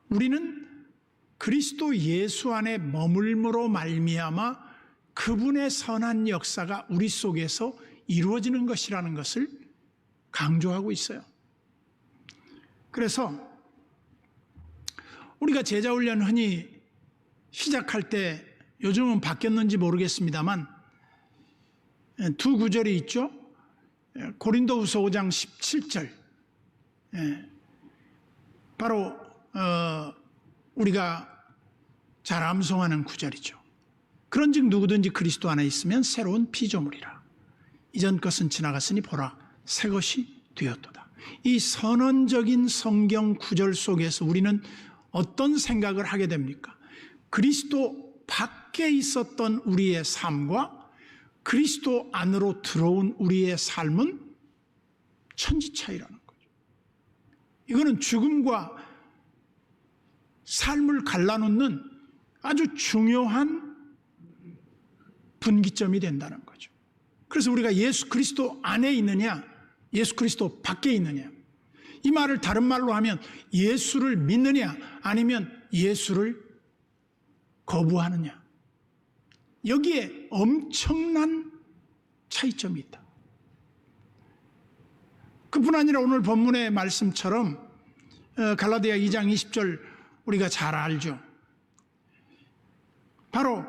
우리는 그리스도 예수 안에 머물므로 말미암아 그분의 선한 역사가 우리 속에서 이루어지는 것이라는 것을 강조하고 있어요. 그래서 우리가 제자훈련 흔히 시작할 때 요즘은 바뀌었는지 모르겠습니다만 두 구절이 있죠. 고린도후서 5장 17절. 바로 우리가 잘 암송하는 구절이죠. 그런즉 누구든지 그리스도 안에 있으면 새로운 피조물이라. 이전 것은 지나갔으니 보라 새 것이 되었도다. 이 선언적인 성경 구절 속에서 우리는 어떤 생각을 하게 됩니까? 그리스도 밖에 있었던 우리의 삶과 그리스도 안으로 들어온 우리의 삶은 천지 차이라는 거죠. 이거는 죽음과 삶을 갈라놓는 아주 중요한 분기점이 된다는 거죠. 그래서 우리가 예수 그리스도 안에 있느냐, 예수 그리스도 밖에 있느냐, 이 말을 다른 말로 하면 예수를 믿느냐 아니면 예수를 거부하느냐, 여기에 엄청난 차이점이 있다. 그뿐 아니라 오늘 본문의 말씀처럼 갈라디아 2장 20절 우리가 잘 알죠. 바로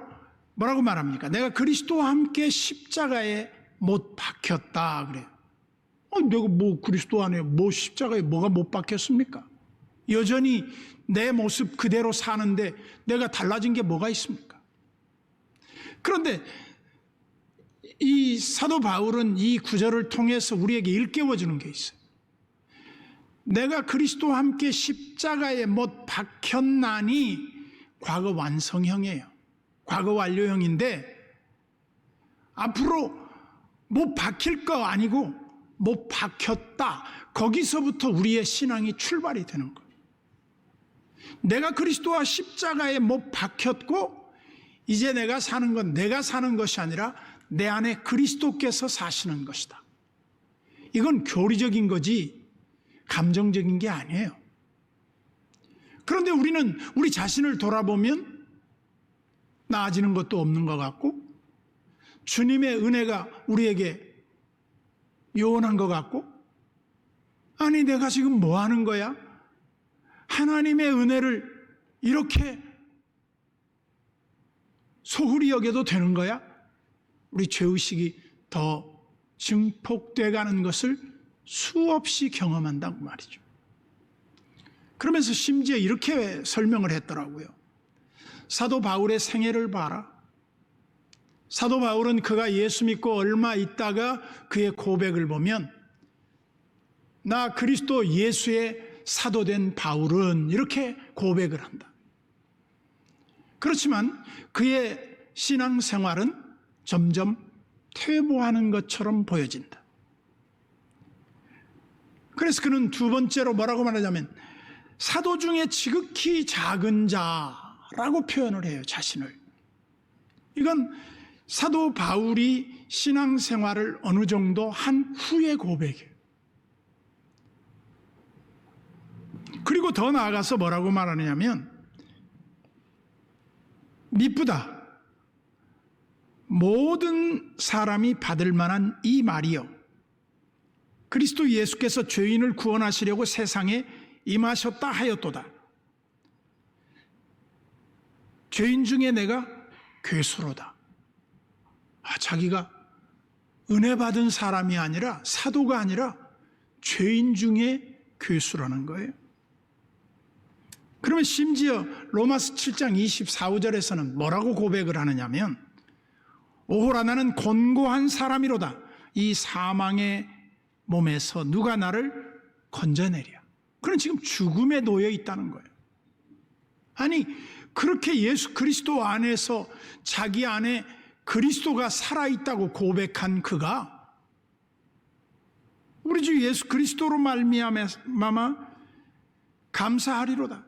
뭐라고 말합니까? 내가 그리스도와 함께 십자가에 못 박혔다 그래요. 내가 뭐 그리스도 안에 뭐 십자가에 뭐가 못 박혔습니까? 여전히 내 모습 그대로 사는데 내가 달라진 게 뭐가 있습니까? 그런데 이 사도 바울은 이 구절을 통해서 우리에게 일깨워주는 게 있어요. 내가 그리스도와 함께 십자가에 못 박혔나니 과거 완성형이에요. 과거 완료형인데 앞으로 못 박힐 거 아니고 못 박혔다. 거기서부터 우리의 신앙이 출발이 되는 거예요. 내가 그리스도와 십자가에 못 박혔고 이제 내가 사는 건 내가 사는 것이 아니라 내 안에 그리스도께서 사시는 것이다. 이건 교리적인 거지 감정적인 게 아니에요. 그런데 우리는 우리 자신을 돌아보면 나아지는 것도 없는 것 같고 주님의 은혜가 우리에게 요원한 것 같고, 아니 내가 지금 뭐 하는 거야? 하나님의 은혜를 이렇게 소홀히 여겨도 되는 거야? 우리 죄의식이 더 증폭돼 가는 것을 수없이 경험한다고 말이죠. 그러면서 심지어 이렇게 설명을 했더라고요. 사도 바울의 생애를 봐라. 사도 바울은 그가 예수 믿고 얼마 있다가 그의 고백을 보면 나 그리스도 예수의 사도된 바울은 이렇게 고백을 한다. 그렇지만 그의 신앙생활은 점점 퇴보하는 것처럼 보여진다. 그래서 그는 두 번째로 뭐라고 말하냐면 사도 중에 지극히 작은 자라고 표현을 해요. 자신을. 이건 사도 바울이 신앙생활을 어느 정도 한 후의 고백이에요. 그리고 더 나아가서 뭐라고 말하느냐면 미쁘다. 모든 사람이 받을 만한 이 말이요. 그리스도 예수께서 죄인을 구원하시려고 세상에 임하셨다 하였도다. 죄인 중에 내가 괴수로다. 자기가 은혜 받은 사람이 아니라 사도가 아니라 죄인 중에 괴수라는 거예요. 그러면 심지어 로마서 7장 24절에서는 뭐라고 고백을 하느냐면 오호라 나는 곤고한 사람이로다. 이 사망의 몸에서 누가 나를 건져내랴. 그는 지금 죽음에 놓여 있다는 거예요. 아니 그렇게 예수 그리스도 안에서 자기 안에 그리스도가 살아있다고 고백한 그가 우리 주 예수 그리스도로 말미암아 감사하리로다.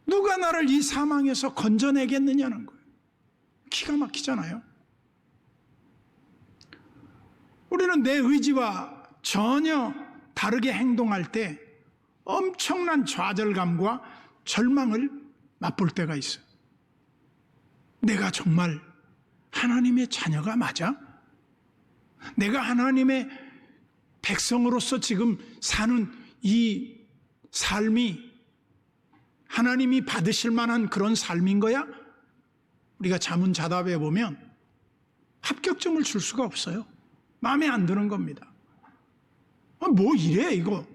누가 나를 이 사망에서 건져내겠느냐는 거예요. 기가 막히잖아요. 우리는 내 의지와 전혀 다르게 행동할 때 엄청난 좌절감과 절망을 맛볼 때가 있어요. 내가 정말 하나님의 자녀가 맞아? 내가 하나님의 백성으로서 지금 사는 이 삶이 하나님이 받으실 만한 그런 삶인 거야? 우리가 자문자답에 보면 합격점을 줄 수가 없어요. 마음에 안 드는 겁니다. 뭐 이래 이거.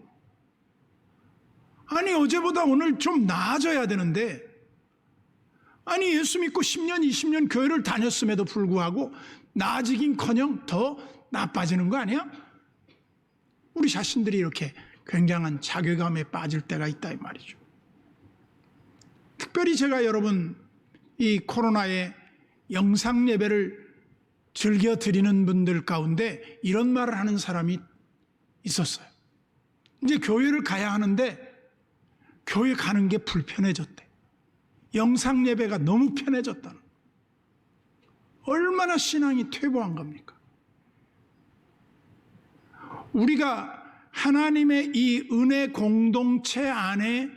아니 어제보다 오늘 좀 나아져야 되는데, 아니 예수 믿고 10년 20년 교회를 다녔음에도 불구하고 나아지긴커녕 더 나빠지는 거 아니야? 우리 자신들이 이렇게 굉장한 자괴감에 빠질 때가 있다 이 말이죠. 특별히 제가 여러분 이 코로나에 영상 예배를 즐겨 드리는 분들 가운데 이런 말을 하는 사람이 있었어요. 이제 교회를 가야 하는데 교회 가는 게 불편해졌대. 영상 예배가 너무 편해졌다는. 얼마나 신앙이 퇴보한 겁니까? 우리가 하나님의 이 은혜 공동체 안에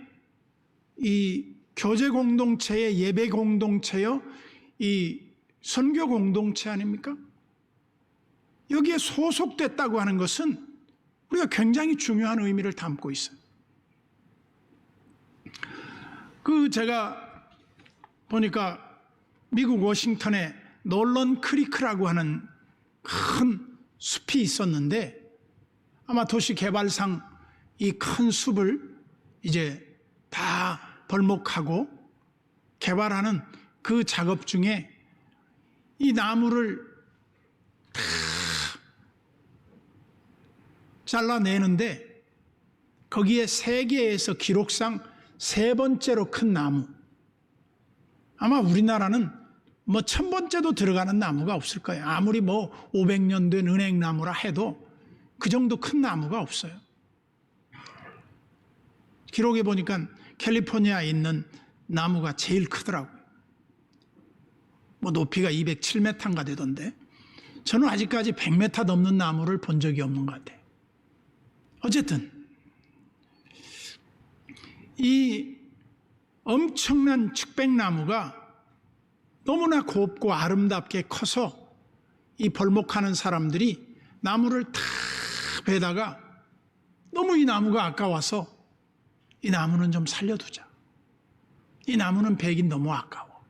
이 교제 공동체의 예배 공동체요, 이 선교 공동체 아닙니까? 여기에 소속됐다고 하는 것은 우리가 굉장히 중요한 의미를 담고 있어요. 제가 보니까 미국 워싱턴에 놀런 크리크라고 하는 큰 숲이 있었는데, 아마 도시개발상 이 큰 숲을 이제 다 벌목하고 개발하는 그 작업 중에 이 나무를 다 잘라내는데 거기에 세계에서 기록상 3번째로 큰 나무, 아마 우리나라는 뭐 1000번째도 들어가는 나무가 없을 거예요. 아무리 뭐 500년 된 은행나무라 해도 그 정도 큰 나무가 없어요. 기록에 보니까 캘리포니아에 있는 나무가 제일 크더라고요. 뭐 높이가 207m인가 되던데, 저는 아직까지 100m 넘는 나무를 본 적이 없는 것 같아요. 어쨌든 이 엄청난 측백나무가 너무나 곱고 아름답게 커서 이 벌목하는 사람들이 나무를 다 베다가 너무 이 나무가 아까워서 이 나무는 좀 살려두자. 이 나무는 베긴 너무 아까워.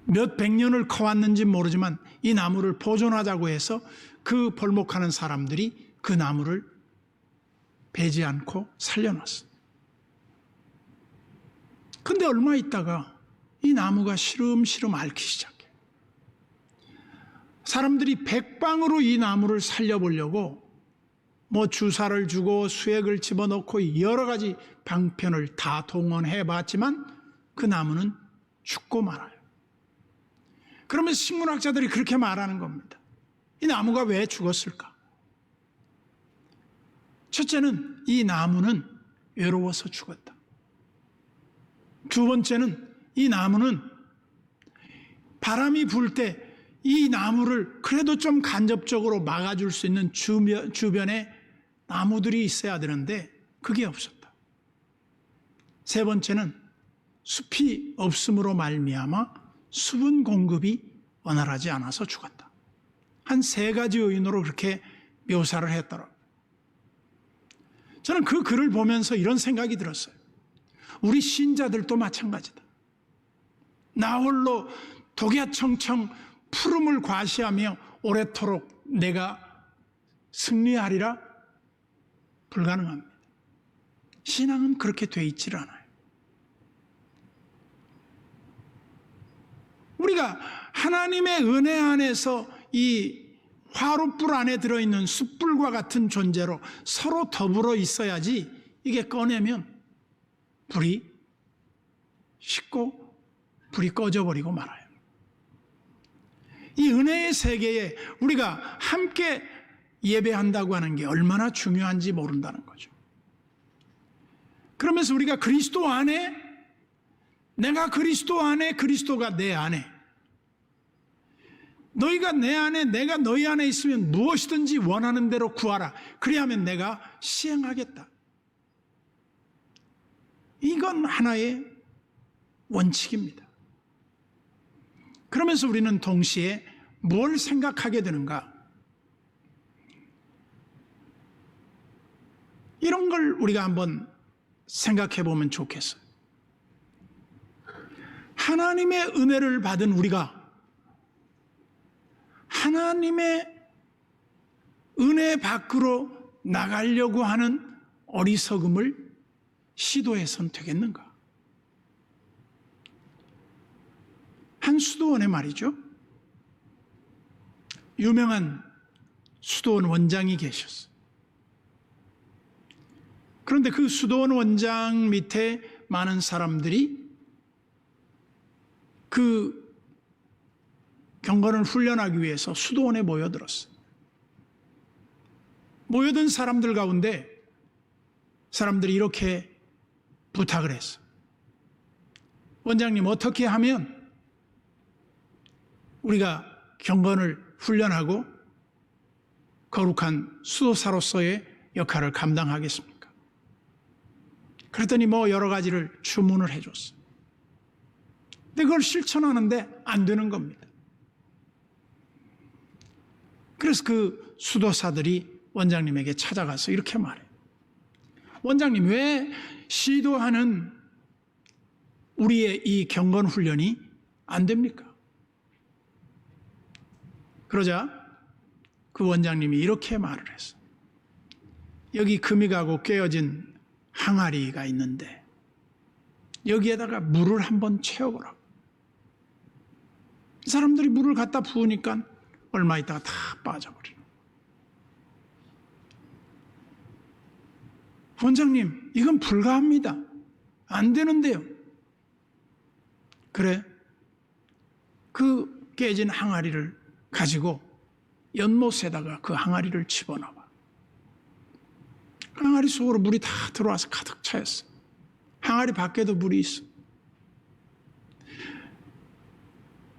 몇 백 년을 커왔는지 모르지만 이 나무를 보존하자고 해서 그 벌목하는 사람들이 그 나무를 베지 않고 살려놨어. 근데 얼마 있다가 이 나무가 시름시름 앓기 시작해. 사람들이 백방으로 이 나무를 살려보려고 뭐 주사를 주고 수액을 집어넣고 여러 가지 방편을 다 동원해 봤지만 그 나무는 죽고 말아요. 그러면서 식물학자들이 그렇게 말하는 겁니다. 이 나무가 왜 죽었을까? 첫째는 이 나무는 외로워서 죽었다. 두 번째는 이 나무는 바람이 불 때 이 나무를 그래도 좀 간접적으로 막아줄 수 있는 주변에 나무들이 있어야 되는데 그게 없었다. 세 번째는 숲이 없음으로 말미암아 수분 공급이 원활하지 않아서 죽었다. 한 3가지 요인으로 그렇게 묘사를 했더라고요. 저는 그 글을 보면서 이런 생각이 들었어요. 우리 신자들도 마찬가지다. 나 홀로 독야청청 푸름을 과시하며 오래도록 내가 승리하리라? 불가능합니다. 신앙은 그렇게 돼 있질 않아요. 우리가 하나님의 은혜 안에서 이 화롯불 안에 들어있는 숯불과 같은 존재로 서로 더불어 있어야지 이게 꺼내면 불이 식고 불이 꺼져버리고 말아요. 이 은혜의 세계에 우리가 함께 예배한다고 하는 게 얼마나 중요한지 모른다는 거죠. 그러면서 우리가 그리스도 안에, 내가 그리스도 안에, 그리스도가 내 안에, 너희가 내 안에 내가 너희 안에 있으면 무엇이든지 원하는 대로 구하라. 그리하면 내가 시행하겠다. 이건 하나의 원칙입니다. 그러면서 우리는 동시에 뭘 생각하게 되는가? 이런 걸 우리가 한번 생각해 보면 좋겠어요. 하나님의 은혜를 받은 우리가 하나님의 은혜 밖으로 나가려고 하는 어리석음을 시도해선 되겠는가? 한 수도원의 말이죠. 유명한 수도원 원장이 계셨어요. 그런데 그 수도원 원장 밑에 많은 사람들이 그 경건을 훈련하기 위해서 수도원에 모여들었어요. 모여든 사람들 가운데 사람들이 이렇게 부탁을 했어요. 원장님, 어떻게 하면 우리가 경건을 훈련하고 거룩한 수도사로서의 역할을 감당하겠습니까? 그랬더니 여러 가지를 주문을 해줬어요. 근데 그걸 실천하는데 안 되는 겁니다. 그래서 그 수도사들이 원장님에게 찾아가서 이렇게 말해요. 원장님, 왜 시도하는 우리의 이 경건 훈련이 안 됩니까? 그러자 그 원장님이 이렇게 말을 했어요. 여기 금이 가고 깨어진 항아리가 있는데 여기에다가 물을 한번 채워보라고. 사람들이 물을 갖다 부으니까 얼마 있다가 다 빠져버리는. 원장님, 이건 불가합니다. 안 되는데요. 그래, 그 깨진 항아리를 가지고 연못에다가 그 항아리를 집어넣어. 항아리 속으로 물이 다 들어와서 가득 차였어. 항아리 밖에도 물이 있어.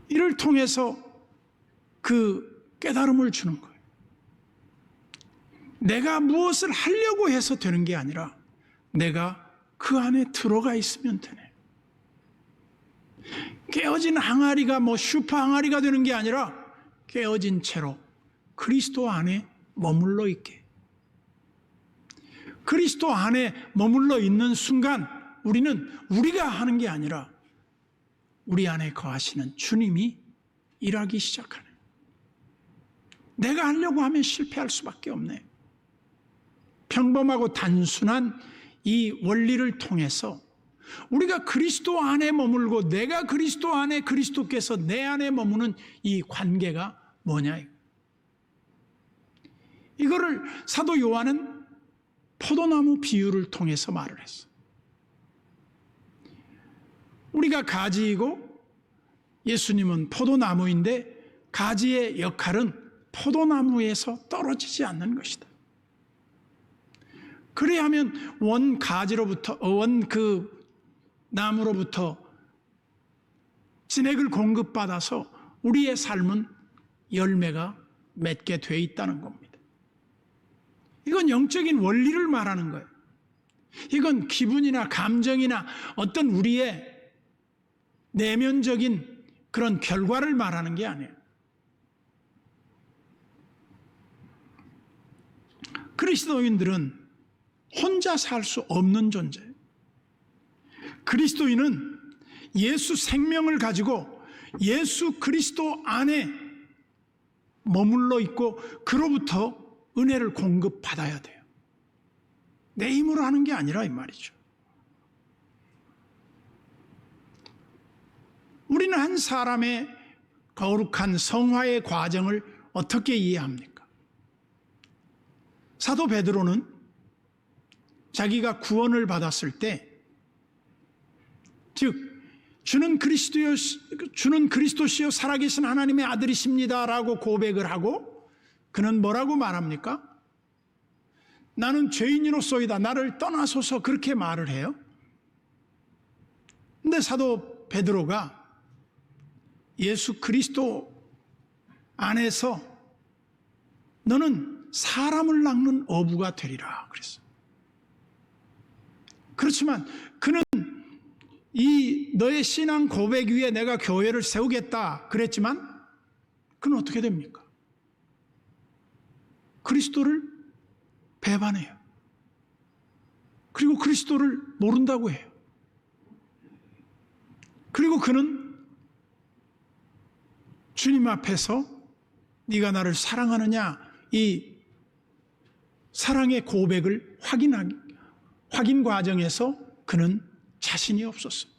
이를 통해서 그 깨달음을 주는 거예요. 내가 무엇을 하려고 해서 되는 게 아니라 내가 그 안에 들어가 있으면 되네. 깨어진 항아리가 슈퍼 항아리가 되는 게 아니라 깨어진 채로 그리스도 안에 머물러 있게. 그리스도 안에 머물러 있는 순간 우리는 우리가 하는 게 아니라 우리 안에 거하시는 주님이 일하기 시작하네. 내가 하려고 하면 실패할 수밖에 없네. 평범하고 단순한 이 원리를 통해서 우리가 그리스도 안에 머물고 내가 그리스도 안에 그리스도께서 내 안에 머무는 이 관계가 뭐냐. 이거를 사도 요한은 포도나무 비유를 통해서 말을 했어. 우리가 가지이고 예수님은 포도나무인데 가지의 역할은 포도나무에서 떨어지지 않는 것이다. 그래야 하면 원 가지로부터 그 나무로부터 진액을 공급받아서 우리의 삶은 열매가 맺게 돼 있다는 겁니다. 이건 영적인 원리를 말하는 거예요. 이건 기분이나 감정이나 어떤 우리의 내면적인 그런 결과를 말하는 게 아니에요. 그리스도인들은 혼자 살 수 없는 존재예요. 그리스도인은 예수 생명을 가지고 예수 그리스도 안에 머물러 있고 그로부터 은혜를 공급받아야 돼요. 내 힘으로 하는 게 아니라 이 말이죠. 우리는 한 사람의 거룩한 성화의 과정을 어떻게 이해합니까? 사도 베드로는 자기가 구원을 받았을 때, 즉 주는 그리스도시요 살아계신 하나님의 아들이십니다라고 고백을 하고 그는 뭐라고 말합니까? 나는 죄인이로소이다. 나를 떠나소서. 그렇게 말을 해요. 근데 사도 베드로가 예수 그리스도 안에서 너는 사람을 낚는 어부가 되리라 그랬어요. 그렇지만 그는 이 너의 신앙 고백 위에 내가 교회를 세우겠다 그랬지만 그는 어떻게 됩니까? 그리스도를 배반해요. 그리고 그리스도를 모른다고 해요. 그리고 그는 주님 앞에서 네가 나를 사랑하느냐 이 사랑의 고백을 확인 과정에서 그는 자신이 없었어요.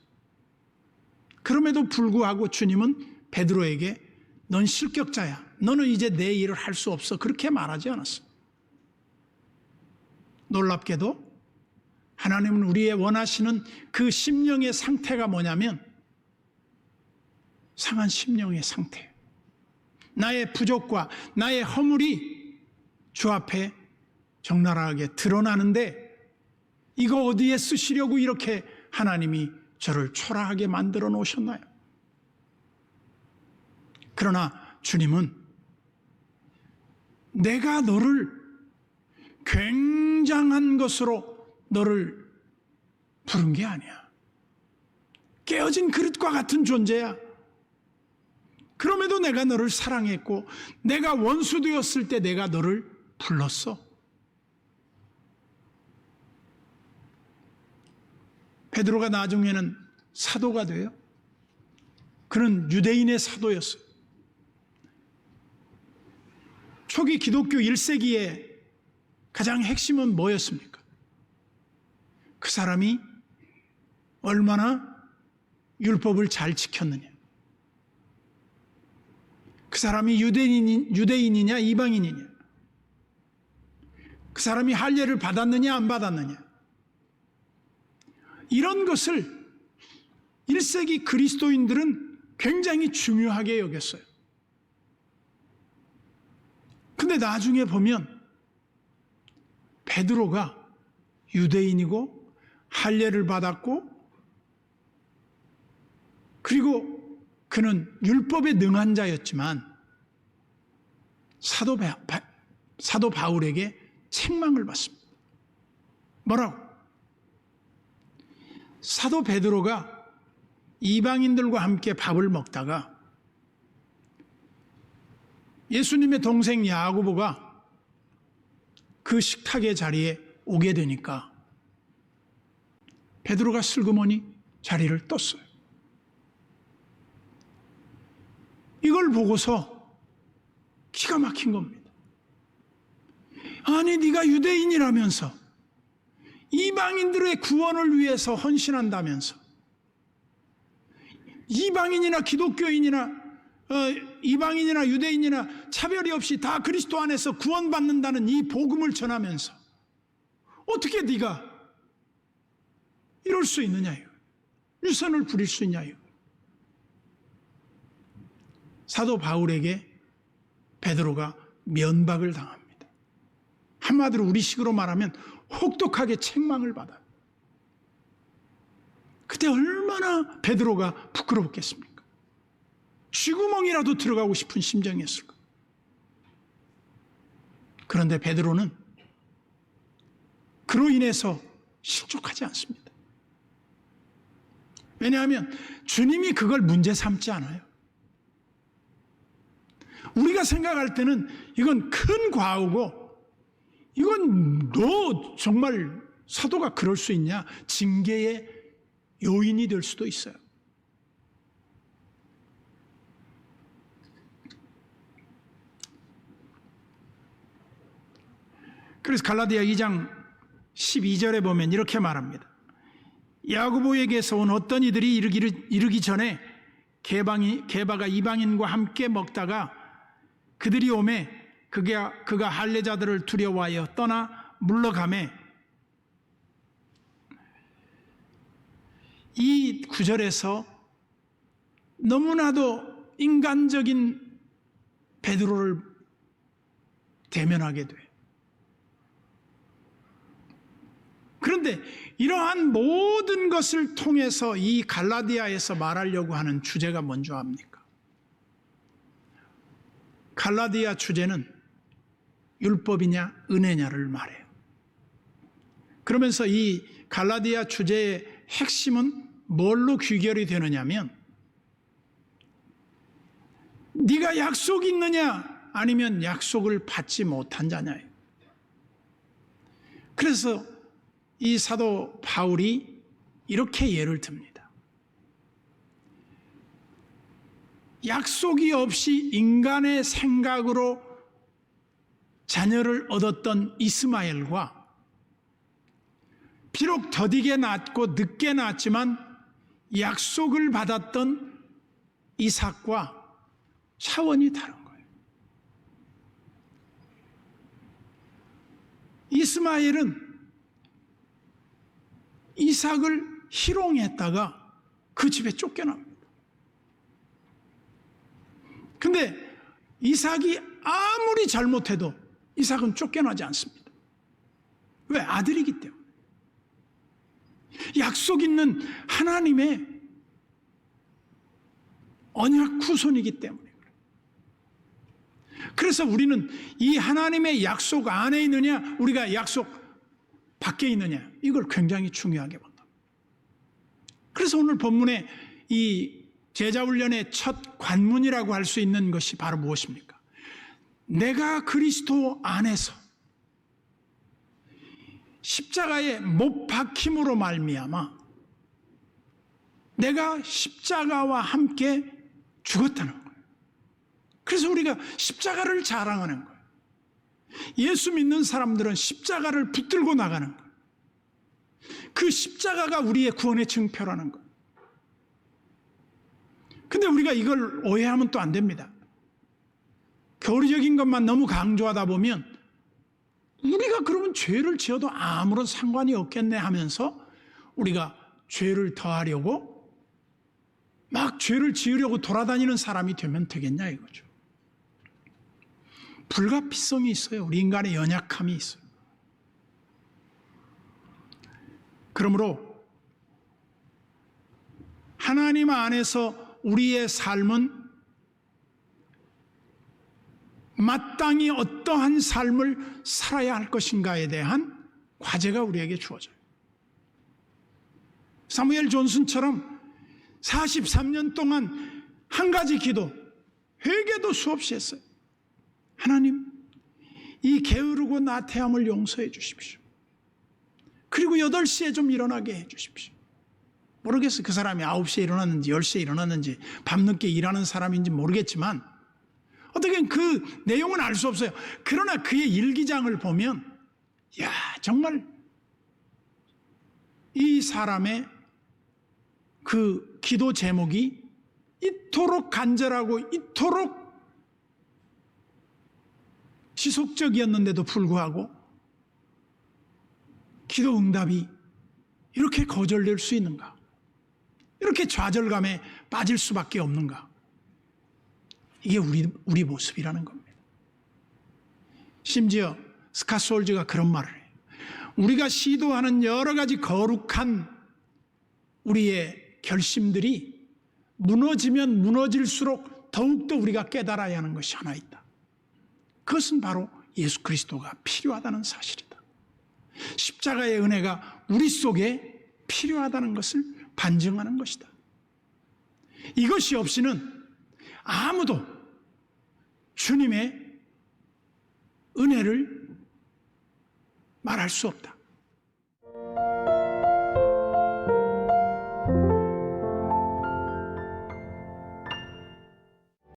그럼에도 불구하고 주님은 베드로에게 넌 실격자야. 너는 이제 내 일을 할 수 없어. 그렇게 말하지 않았어요. 놀랍게도 하나님은 우리의 원하시는 그 심령의 상태가 뭐냐면 상한 심령의 상태. 나의 부족과 나의 허물이 주 앞에 적나라하게 드러나는데 이거 어디에 쓰시려고 이렇게 하나님이 저를 초라하게 만들어 놓으셨나요? 그러나 주님은 내가 너를 굉장한 것으로 너를 부른 게 아니야. 깨어진 그릇과 같은 존재야. 그럼에도 내가 너를 사랑했고 내가 원수 되었을 때 내가 너를 불렀어. 베드로가 나중에는 사도가 돼요. 그는 유대인의 사도였어요. 초기 기독교 1세기에 가장 핵심은 뭐였습니까? 그 사람이 얼마나 율법을 잘 지켰느냐. 그 사람이 유대인이냐 이방인이냐. 그 사람이 할례를 받았느냐 안 받았느냐. 이런 것을 1세기 그리스도인들은 굉장히 중요하게 여겼어요. 근데 나중에 보면 베드로가 유대인이고 할례를 받았고 그리고 그는 율법에 능한 자였지만 사도 바울에게 책망을 받습니다. 뭐라고? 사도 베드로가 이방인들과 함께 밥을 먹다가 예수님의 동생 야고보가 그 식탁의 자리에 오게 되니까 베드로가 슬그머니 자리를 떴어요. 이걸 보고서 기가 막힌 겁니다. 아니 네가 유대인이라면서 이방인들의 구원을 위해서 헌신한다면서 이방인이나 기독교인이나 이방인이나 유대인이나 차별이 없이 다 그리스도 안에서 구원받는다는 이 복음을 전하면서 어떻게 네가 이럴 수 있느냐요. 유선을 부릴 수 있냐요. 사도 바울에게 베드로가 면박을 당합니다. 한마디로 우리식으로 말하면 혹독하게 책망을 받아요. 그때 얼마나 베드로가 부끄러웠겠습니까? 쥐구멍이라도 들어가고 싶은 심정이었을까? 그런데 베드로는 그로 인해서 실족하지 않습니다. 왜냐하면 주님이 그걸 문제 삼지 않아요. 우리가 생각할 때는 이건 큰 과오고 이건 너 정말 사도가 그럴 수 있냐? 징계의 요인이 될 수도 있어요. 그래서 갈라디아 2장 12절에 보면 이렇게 말합니다. 야고보에게서 온 어떤 이들이 이르기 전에 게바가 이방인과 함께 먹다가 그들이 오매 그가 할례자들을 두려워하여 떠나 물러가매. 이 구절에서 너무나도 인간적인 베드로를 대면하게 돼. 그런데 이러한 모든 것을 통해서 이 갈라디아에서 말하려고 하는 주제가 뭔지 압니까? 갈라디아 주제는 율법이냐 은혜냐를 말해요. 그러면서 이 갈라디아 주제의 핵심은 뭘로 귀결이 되느냐면 네가 약속이 있느냐 아니면 약속을 받지 못한 자냐예요. 그래서 이 사도 바울이 이렇게 예를 듭니다. 약속이 없이 인간의 생각으로 자녀를 얻었던 이스마엘과 비록 더디게 낳았고 늦게 낳았지만 약속을 받았던 이삭과 차원이 다른 거예요. 이스마엘은 이삭을 희롱했다가 그 집에 쫓겨납니다. 근데 이삭이 아무리 잘못해도 이삭은 쫓겨나지 않습니다. 왜? 아들이기 때문에. 약속 있는 하나님의 언약 후손이기 때문에. 그래서 우리는 이 하나님의 약속 안에 있느냐 우리가 약속 밖에 있느냐 이걸 굉장히 중요하게 본다. 그래서 오늘 본문에 이 제자훈련의 첫 관문이라고 할 수 있는 것이 바로 무엇입니까? 내가 그리스도 안에서 십자가에 못 박힘으로 말미암아 내가 십자가와 함께 죽었다는 거예요. 그래서 우리가 십자가를 자랑하는 거예요. 예수 믿는 사람들은 십자가를 붙들고 나가는 거예요. 그 십자가가 우리의 구원의 증표라는 거예요. 근데 우리가 이걸 오해하면 또 안 됩니다. 교리적인 것만 너무 강조하다 보면 우리가 그러면 죄를 지어도 아무런 상관이 없겠네 하면서 우리가 죄를 더하려고 막 죄를 지으려고 돌아다니는 사람이 되면 되겠냐 이거죠. 불가피성이 있어요. 우리 인간의 연약함이 있어요. 그러므로 하나님 안에서 우리의 삶은 마땅히 어떠한 삶을 살아야 할 것인가에 대한 과제가 우리에게 주어져요. 사무엘 존슨처럼 43년 동안 한 가지 기도, 회개도 수없이 했어요. 하나님, 이 게으르고 나태함을 용서해 주십시오. 그리고 8시에 좀 일어나게 해 주십시오. 모르겠어요. 그 사람이 9시에 일어났는지 10시에 일어났는지 밤늦게 일하는 사람인지 모르겠지만 어떻게 그 내용은 알 수 없어요. 그러나 그의 일기장을 보면 야 정말 이 사람의 그 기도 제목이 이토록 간절하고 이토록 지속적이었는데도 불구하고 기도 응답이 이렇게 거절될 수 있는가? 이렇게 좌절감에 빠질 수밖에 없는가? 이게 우리 모습이라는 겁니다. 심지어 스카솔즈가 그런 말을 해요. 우리가 시도하는 여러 가지 거룩한 우리의 결심들이 무너지면 무너질수록 더욱더 우리가 깨달아야 하는 것이 하나 있다. 그것은 바로 예수 그리스도가 필요하다는 사실이다. 십자가의 은혜가 우리 속에 필요하다는 것을 반증하는 것이다. 이것이 없이는 아무도 주님의 은혜를 말할 수 없다.